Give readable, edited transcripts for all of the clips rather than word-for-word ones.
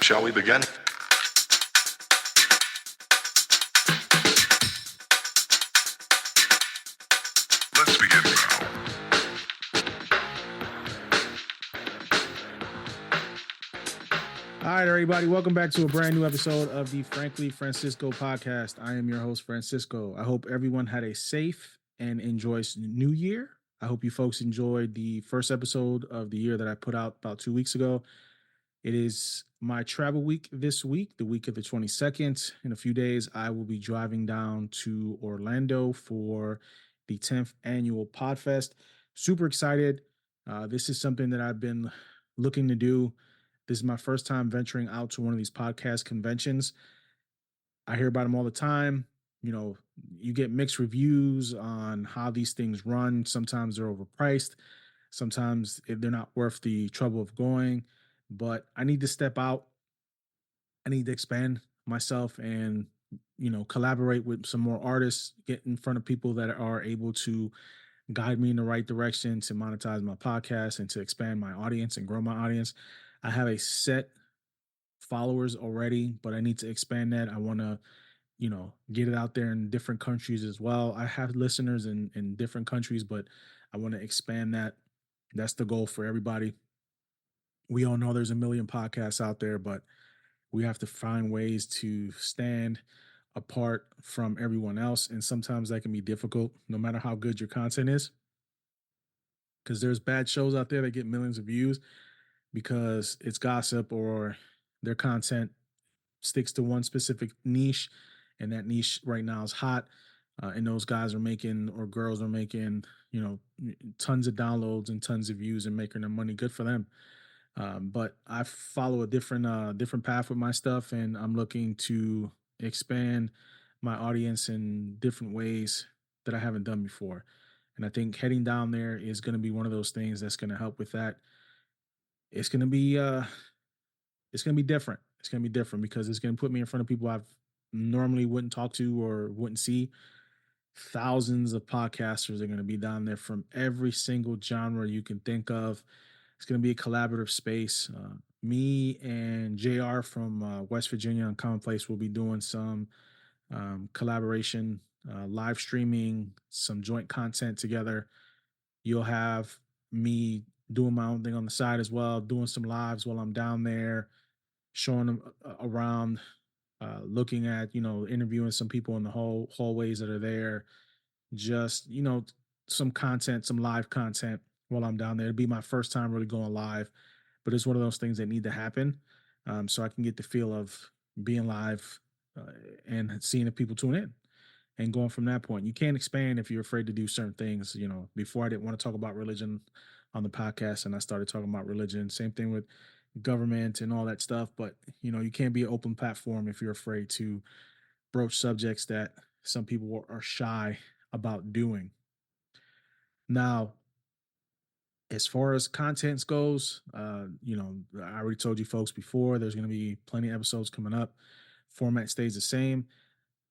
Shall we begin? Let's begin now. All right, everybody, welcome back to a brand new episode of the Frankly Francisco podcast. I am your host, Francisco. I hope everyone had a safe and enjoyous new year. I hope you folks enjoyed the first episode of the year that I put out about 2 weeks ago. It is my travel week this week, the week of the 22nd. In a few days, I will be driving down to Orlando for the 10th annual Podfest. Super excited. This is something that I've been looking to do. This is my first time venturing out to one of these podcast conventions. I hear about them all the time. You know, you get mixed reviews on how these things run. Sometimes they're overpriced. Sometimes they're not worth the trouble of going. But I need to step out. I need to expand myself and, collaborate with some more artists, get in front of people that are able to guide me in the right direction to monetize my podcast and to expand my audience and grow my audience. I have a set followers already, but I need to expand that. I want to, get it out there in different countries as well. I have listeners in different countries, but I want to expand that. That's the goal for everybody. We all know there's a million podcasts out there, but we have to find ways to stand apart from everyone else. And sometimes that can be difficult, no matter how good your content is, because there's bad shows out there that get millions of views because it's gossip or their content sticks to one specific niche, and that niche right now is hot. And those guys are making or girls are making, tons of downloads and tons of views and making their money. Good for them. But I follow a different path with my stuff, and I'm looking to expand my audience in different ways that I haven't done before. And I think heading down there is going to be one of those things that's going to help with that. It's going to be it's going to be different. It's going to be different because it's going to put me in front of people I've normally wouldn't talk to or wouldn't see. Thousands of podcasters are going to be down there from every single genre you can think of. It's going to be a collaborative space. Me and JR from West Virginia on Commonplace will be doing some collaboration, live streaming, some joint content together. You'll have me doing my own thing on the side as well, doing some lives while I'm down there, showing them around, looking at, interviewing some people in the hallways that are there, just, some content, some live content while I'm down there. It'd be my first time really going live, but it's one of those things that need to happen, so I can get the feel of being live, and seeing if people tune in and going from that point. You can't expand if you're afraid to do certain things. Before I didn't want to talk about religion on the podcast, and I started talking about religion. Same thing with government and all that stuff. But you can't be an open platform if you're afraid to broach subjects that some people are shy about doing. Now, as far as contents goes, I already told you folks before, there's going to be plenty of episodes coming up. Format stays the same.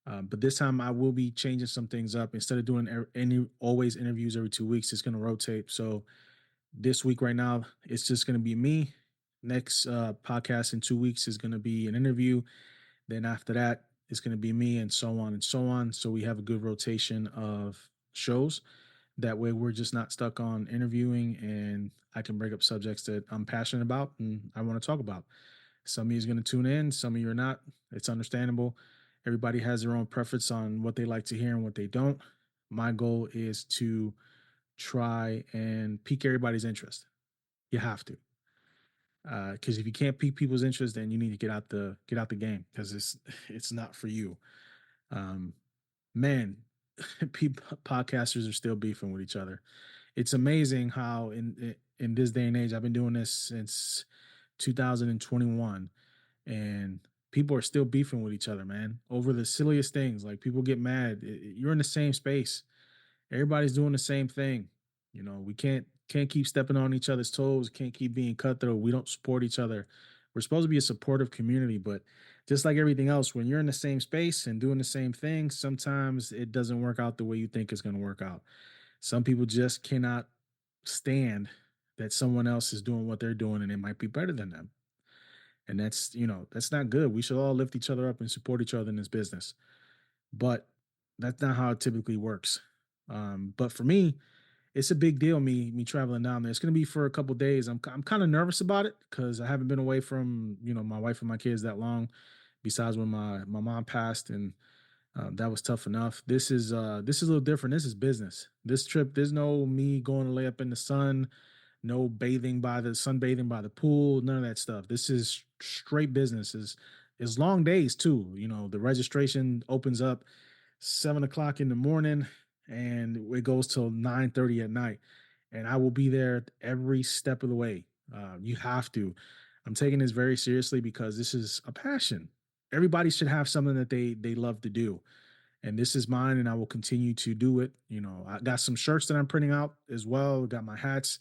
But this time I will be changing some things up. Instead of doing always interviews every 2 weeks, it's going to rotate. So this week right now, it's just going to be me. Next podcast in 2 weeks is going to be an interview. Then after that, it's going to be me, and so on and so on. So we have a good rotation of shows. That way we're just not stuck on interviewing, and I can bring up subjects that I'm passionate about and I want to talk about. Some of you is going to tune in, some of you are not. It's understandable. Everybody has their own preference on what they like to hear and what they don't. My goal is to try and pique everybody's interest. You have to, because if you can't pique people's interest, then you need to get out the game, because it's not for you. Um, man, podcasters are still beefing with each other. It's amazing how in this day and age, I've been doing this since 2021, and people are still beefing with each other, man, over the silliest things. Like, people get mad. You're in the same space. Everybody's doing the same thing. We can't keep stepping on each other's toes. Can't keep being cutthroat. We don't support each other. We're supposed to be a supportive community, but just like everything else, when you're in the same space and doing the same thing, sometimes it doesn't work out the way you think it's going to work out. Some people just cannot stand that someone else is doing what they're doing and it might be better than them. And that's not good. We should all lift each other up and support each other in this business. But that's not how it typically works. But for me, it's a big deal. Me traveling down there. It's going to be for a couple days. I'm kind of nervous about it because I haven't been away from my wife and my kids that long. Besides when my mom passed, and that was tough enough. This is a little different. This is business. This trip, there's no me going to lay up in the sun, no sunbathing by the pool, none of that stuff. This is straight business. Is long days too. The registration opens up 7 o'clock in the morning and it goes till 9:30 at night. And I will be there every step of the way. You have to. I'm taking this very seriously because this is a passion. Everybody should have something that they love to do, and this is mine, and I will continue to do it. I got some shirts that I'm printing out as well. Got my hats.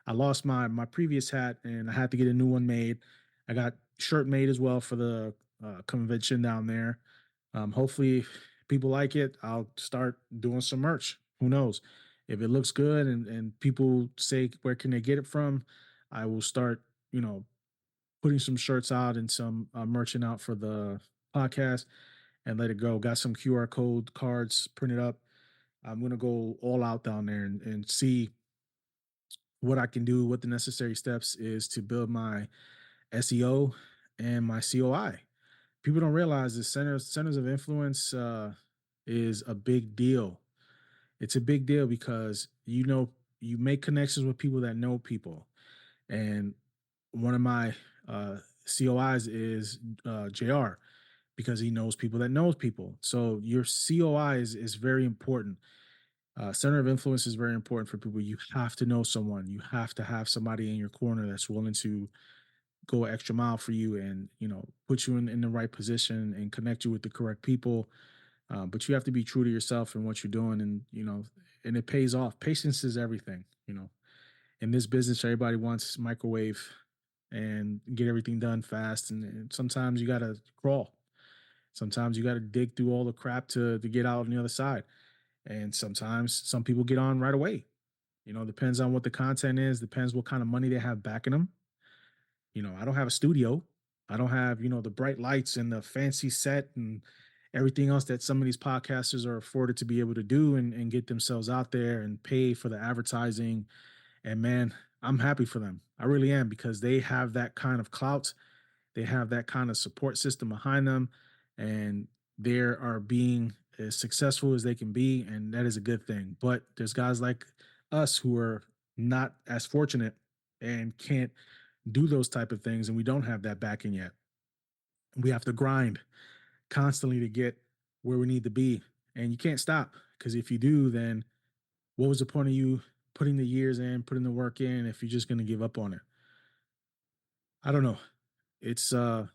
I lost my previous hat and I had to get a new one made. I got shirt made as well for the convention down there. Hopefully, if people like it. I'll start doing some merch. Who knows? If it looks good and people say where can they get it from, I will start putting some shirts out and some merchant out for the podcast and let it go. Got some QR code cards printed up. I'm gonna go all out down there and see what I can do, what the necessary steps is to build my SEO and my COI. People don't realize the centers of influence is a big deal. It's a big deal because you make connections with people that know people, and one of my COIs is JR because he knows people that knows people. So your COI is very important. Center of influence is very important for people. You have to know someone. You have to have somebody in your corner that's willing to go an extra mile for you and put you in the right position and connect you with the correct people. But you have to be true to yourself and what you're doing, and it pays off. Patience is everything. In this business, everybody wants microwave and get everything done fast, and sometimes you got to crawl. Sometimes you got to dig through all the crap to get out on the other side. And sometimes some people get on right away. Depends on what the content is, depends what kind of money they have backing them. I don't have a studio. I don't have, the bright lights and the fancy set and everything else that some of these podcasters are afforded to be able to do and get themselves out there and pay for the advertising. And man, I'm happy for them. I really am because they have that kind of clout. They have that kind of support system behind them, and they are being as successful as they can be. And that is a good thing. But there's guys like us who are not as fortunate and can't do those type of things, and we don't have that backing yet. We have to grind constantly to get where we need to be, and you can't stop because if you do, then what was the point of you putting the years in, putting the work in, if you're just going to give up on it? I don't know. It's I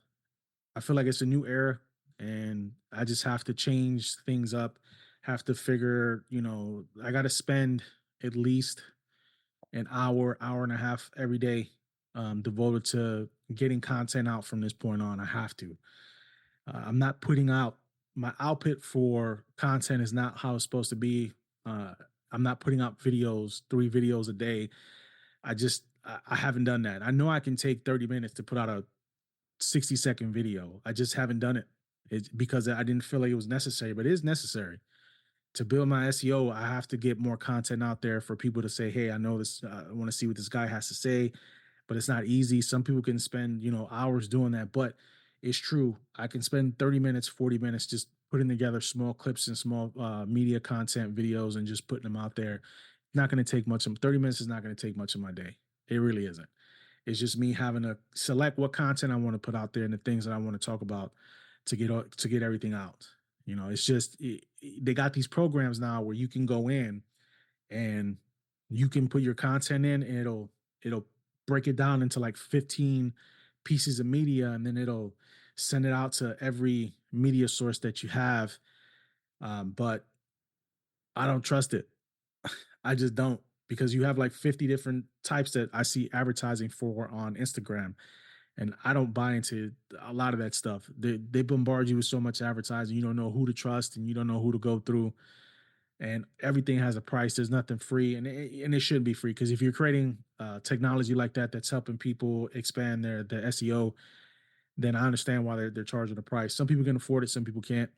feel like it's a new era, and I just have to change things up. Have to figure, I got to spend at least an hour and a half every day devoted to getting content out from this point on. I have to. I'm not putting out my output for content is not how it's supposed to be. Uh, I'm not putting out videos, 3 videos a day. I haven't done that. I know I can take 30 minutes to put out a 60-second video. I just haven't done it. It's because I didn't feel like it was necessary, but it is necessary to build my SEO. I have to get more content out there for people to say, "Hey, I know this. I want to see what this guy has to say." But it's not easy. Some people can spend hours doing that, but it's true. I can spend 30 minutes, 40 minutes just putting together small clips and small media content videos and just putting them out there. Not going to take much of 30 minutes is not going to take much of my day. It really isn't. It's just me having to select what content I want to put out there and the things that I want to talk about to get everything out. It's just they got these programs now where you can go in and you can put your content in and it'll break it down into like 15 pieces of media, and then it'll send it out to every media source that you have. But I don't trust it. I just don't, because you have like 50 different types that I see advertising for on Instagram. And I don't buy into a lot of that stuff. They bombard you with so much advertising. You don't know who to trust and you don't know who to go through. And everything has a price. There's nothing free, and it shouldn't be free, because if you're creating technology like that that's helping people expand their SEO, then I understand why they're charging the price. Some people can afford it, some people can't.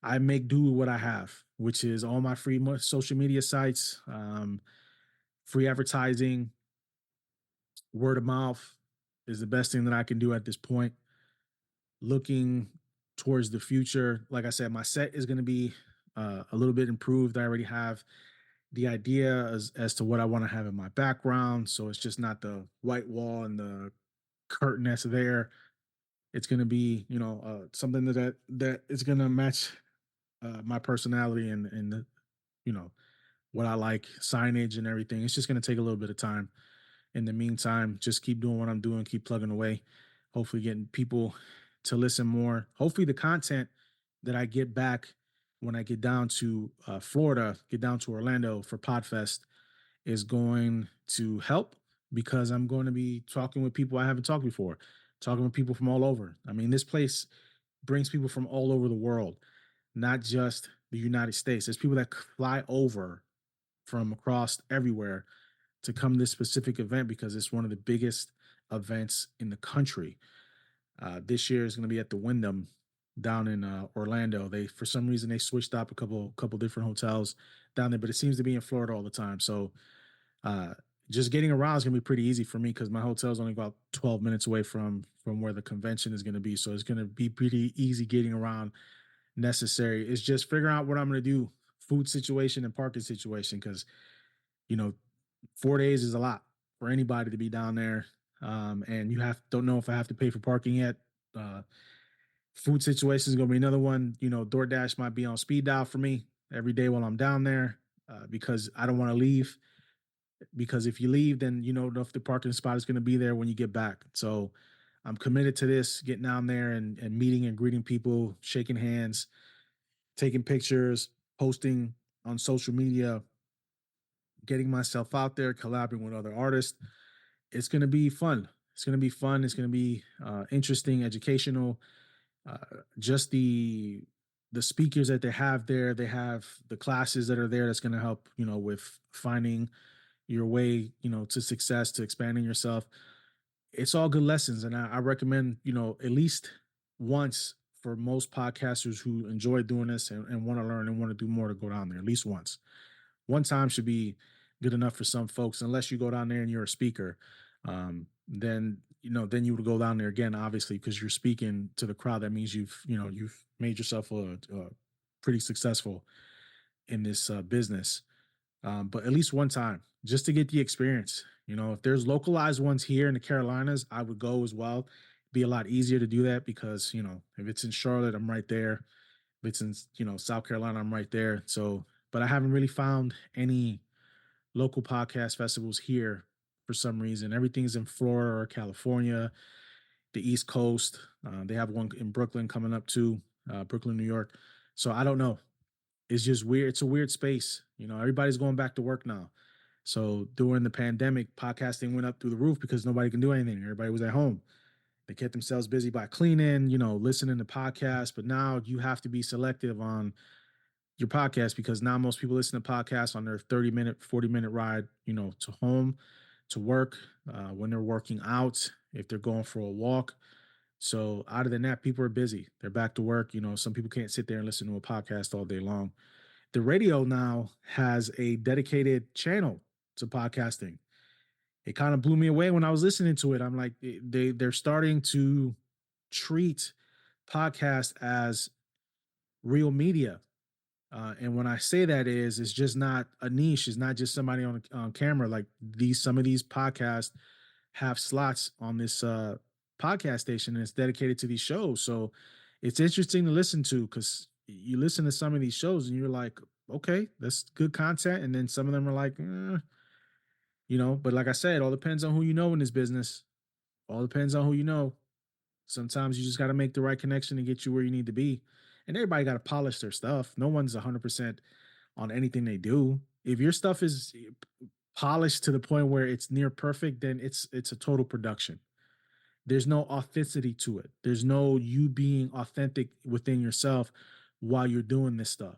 I make do with what I have, which is all my free social media sites, free advertising, word of mouth is the best thing that I can do at this point. Looking towards the future, like I said, my set is going to be a little bit improved. I already have the idea as to what I want to have in my background. So it's just not the white wall and the curtain that's there. It's going to be, something that is going to match my personality and the, you know, what I like, signage and everything. It's just going to take a little bit of time. In the meantime, just keep doing what I'm doing, keep plugging away, hopefully getting people to listen more. Hopefully, the content that I get back when I get down to Florida, get down to Orlando for Podfest is going to help because I'm going to be talking with people I haven't talked before, talking with people from all over. I mean, this place brings people from all over the world, not just the United States. There's people that fly over from across everywhere to come to this specific event because it's one of the biggest events in the country. This year is going to be at the Wyndham down in Orlando. They, for some reason, they switched up a couple different hotels down there, but it seems to be in Florida all the time. So uh, just getting around is going to be pretty easy for me because my hotel is only about 12 minutes away from where the convention is going to be. So it's going to be pretty easy getting around. Necessary. It's just figuring out what I'm going to do, food situation and parking situation, because you know 4 days is a lot for anybody to be down there. And you don't know if I have to pay for parking yet. Uh, Food situation is going to be another one. DoorDash might be on speed dial for me every day while I'm down there because I don't want to leave. Because if you leave, then you know if the parking spot is going to be there when you get back. So I'm committed to this, getting down there and meeting and greeting people, shaking hands, taking pictures, posting on social media, getting myself out there, collaborating with other artists. It's going to be fun. It's going to be fun. It's going to be interesting, educational. Uh, just the speakers that they have there. They have the classes that are there. That's going to help with finding your way to success, to expanding yourself. It's all good lessons, and I recommend at least once for most podcasters who enjoy doing this and want to learn and want to do more to go down there at least once. One time should be good enough for some folks, unless you go down there and you're a speaker. Then you would go down there again, obviously, because you're speaking to the crowd. That means you've made yourself pretty successful in this business. But at least one time, just to get the experience. If there's localized ones here in the Carolinas, I would go as well. Be a lot easier to do that because if it's in Charlotte, I'm right there. If it's in South Carolina, I'm right there. So, but I haven't really found any local podcast festivals here for some reason. Everything's in Florida or California, the East Coast. They have one in Brooklyn coming up too, Brooklyn, New York. So I don't know. It's just weird. It's a weird space. Everybody's going back to work now. So during the pandemic, podcasting went up through the roof because nobody can do anything. Everybody was at home. They kept themselves busy by cleaning, listening to podcasts. But now you have to be selective on your podcast because now most people listen to podcasts on their 30-minute, 40-minute ride, to home, to work, when they're working out, if they're going for a walk. So out of the net, people are busy. They're back to work. Some people can't sit there and listen to a podcast all day long. The radio now has a dedicated channel to podcasting. It kind of blew me away when I was listening to it. I'm like, they're starting to treat podcast as real media. And when I say that it's just not a niche. It's not just somebody on camera. Like some of these podcasts have slots on this podcast station, and it's dedicated to these shows. So it's interesting to listen to because you listen to some of these shows and you're like, okay, that's good content. And then some of them are like, but like I said, it all depends on who you know in this business. All depends on who you know. Sometimes you just got to make the right connection to get you where you need to be. And everybody got to polish their stuff. No one's 100% on anything they do. If your stuff is polished to the point where it's near perfect, then it's a total production. There's no authenticity to it. There's no you being authentic within yourself while you're doing this stuff.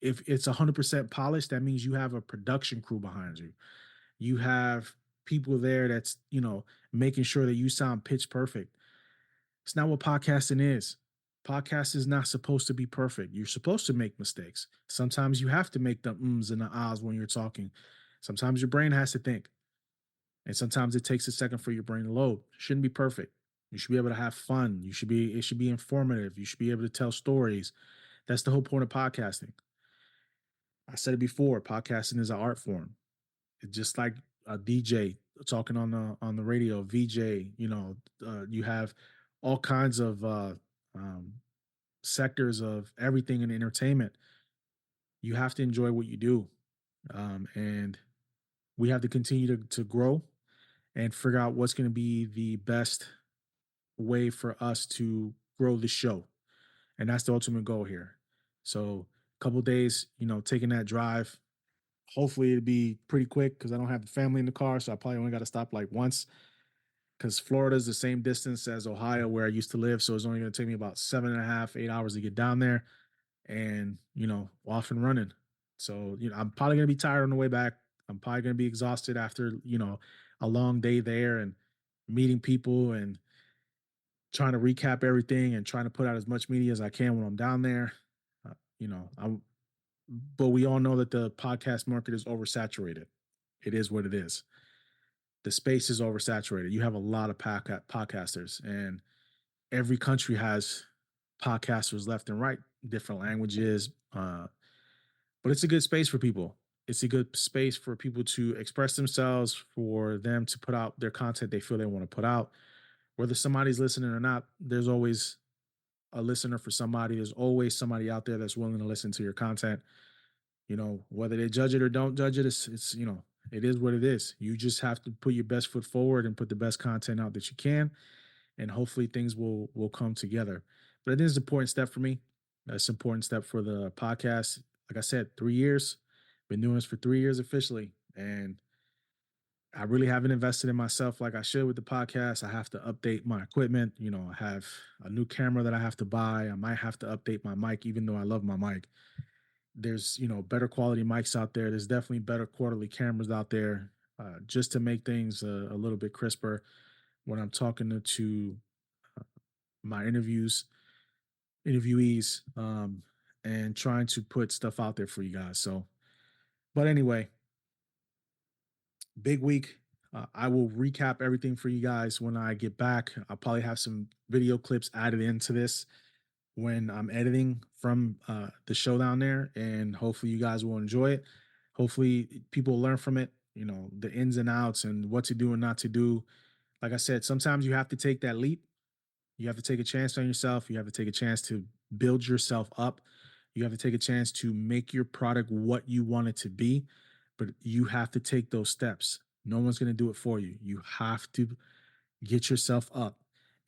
If it's 100% polished, that means you have a production crew behind you. You have people there that's, making sure that you sound pitch perfect. It's not what podcasting is. Podcast is not supposed to be perfect. You're supposed to make mistakes. Sometimes you have to make the ums and the ahs when you're talking. Sometimes your brain has to think. And sometimes it takes a second for your brain to load. Shouldn't be perfect. You should be able to have fun. It should be informative. You should be able to tell stories. That's the whole point of podcasting. I said it before, podcasting is an art form. It's just like a DJ talking on the radio, VJ, you have all kinds of um, sectors of everything in entertainment. You have to enjoy what you do. And we have to continue to grow and figure out what's going to be the best way for us to grow the show. And that's the ultimate goal here. So, a couple days, taking that drive. Hopefully, it'll be pretty quick because I don't have the family in the car. So, I probably only got to stop like once because Florida is the same distance as Ohio, where I used to live. So, it's only going to take me about 7.5, 8 hours to get down there and, off and running. So, I'm probably going to be tired on the way back. I'm probably going to be exhausted after, a long day there and meeting people and trying to recap everything and trying to put out as much media as I can when I'm down there. I'm, but we all know that the podcast market is oversaturated. It is what it is. The space is oversaturated. You have a lot of podcasters, and every country has podcasters left and right, different languages. But it's a good space for people. It's a good space for people to express themselves, for them to put out their content they feel they want to put out. Whether somebody's listening or not, there's always a listener for somebody. There's always somebody out there that's willing to listen to your content. Whether they judge it or don't judge it, it's it is what it is. You just have to put your best foot forward and put the best content out that you can, and hopefully things will come together. But I think it's an important step for me. That's an important step for the podcast. Like I said, 3 years. Been doing this for 3 years officially, and I really haven't invested in myself like I should with the podcast. I have to update my equipment. I have a new camera that I have to buy. I might have to update my mic, even though I love my mic. There's, better quality mics out there. There's definitely better quarterly cameras out there, just to make things a little bit crisper when I'm talking to my interviewees, and trying to put stuff out there for you guys. So, but anyway, big week. I will recap everything for you guys when I get back. I'll probably have some video clips added into this when I'm editing from the show down there, and hopefully you guys will enjoy it. Hopefully people learn from it, the ins and outs and what to do and not to do. Like I said, sometimes you have to take that leap. You have to take a chance on yourself. You have to take a chance to build yourself up. You have to take a chance to make your product what you want it to be, but you have to take those steps. No one's going to do it for you. You have to get yourself up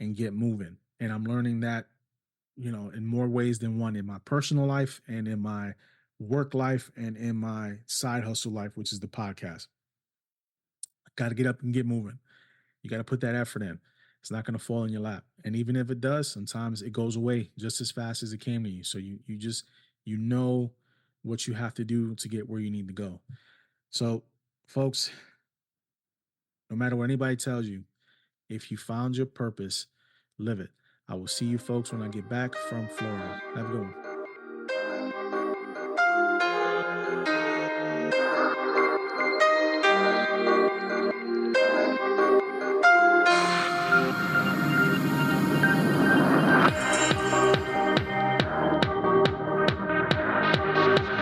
and get moving. And I'm learning that, in more ways than one, in my personal life and in my work life and in my side hustle life, which is the podcast. I got to get up and get moving. You got to put that effort in. It's not going to fall in your lap. And even if it does, sometimes it goes away just as fast as it came to you. So you just know what you have to do to get where you need to go. So, folks, no matter what anybody tells you, if you found your purpose, live it. I will see you folks when I get back from Florida. Have a good one.